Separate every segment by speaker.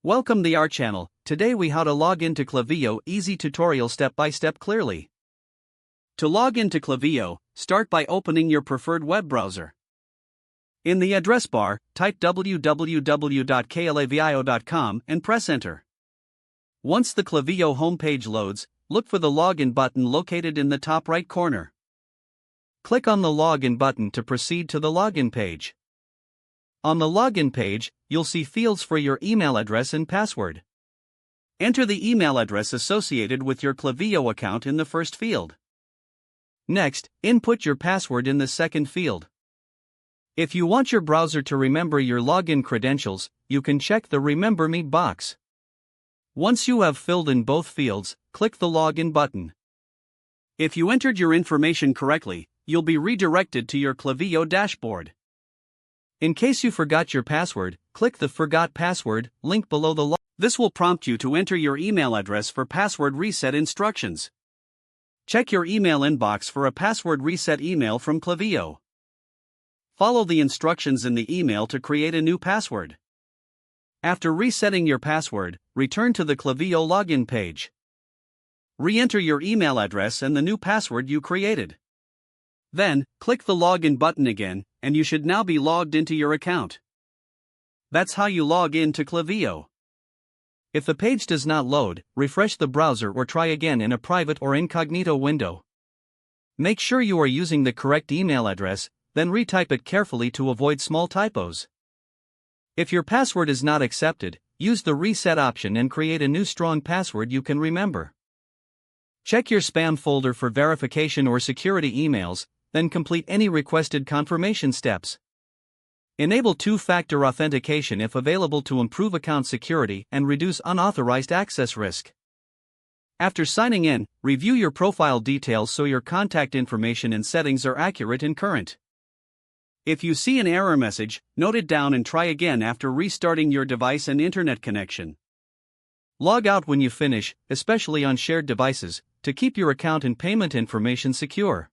Speaker 1: Welcome to our channel. Today we how to log into Klaviyo, easy tutorial step by step clearly. To log into Klaviyo, start by opening your preferred web browser. In the address bar, type www.klaviyo.com and press enter. Once the Klaviyo homepage loads, look for the login button located in the top right corner. Click on the login button to proceed to the login page. On the login page, you'll see fields for your email address and password. Enter the email address associated with your Klaviyo account in the first field. Next, input your password in the second field. If you want your browser to remember your login credentials, you can check the Remember Me box. Once you have filled in both fields, click the Login button. If you entered your information correctly, you'll be redirected to your Klaviyo dashboard. In case you forgot your password, click the Forgot Password link below the login. This will prompt you to enter your email address for password reset instructions. Check your email inbox for a password reset email from Klaviyo. Follow the instructions in the email to create a new password. After resetting your password, return to the Klaviyo login page. Re-enter your email address and the new password you created. Then, click the Login button again, and you should now be logged into your account. That's how you log in to Klaviyo. If the page does not load, refresh the browser or try again in a private or incognito window. Make sure you are using the correct email address, then retype it carefully to avoid small typos. If your password is not accepted, use the reset option and create a new strong password you can remember. Check your spam folder for verification or security emails, then complete any requested confirmation steps. Enable two-factor authentication if available to improve account security and reduce unauthorized access risk. After signing in, review your profile details so your contact information and settings are accurate and current. If you see an error message, note it down and try again after restarting your device and internet connection. Log out when you finish, especially on shared devices, to keep your account and payment information secure.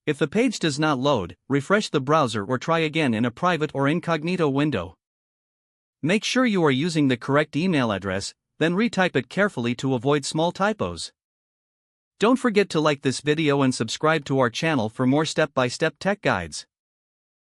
Speaker 1: If the page does not load, refresh the browser or try again in a private or incognito window. Make sure you are using the correct email address, then retype it carefully to avoid small typos. Don't forget to like this video and subscribe to our channel for more step-by-step tech guides.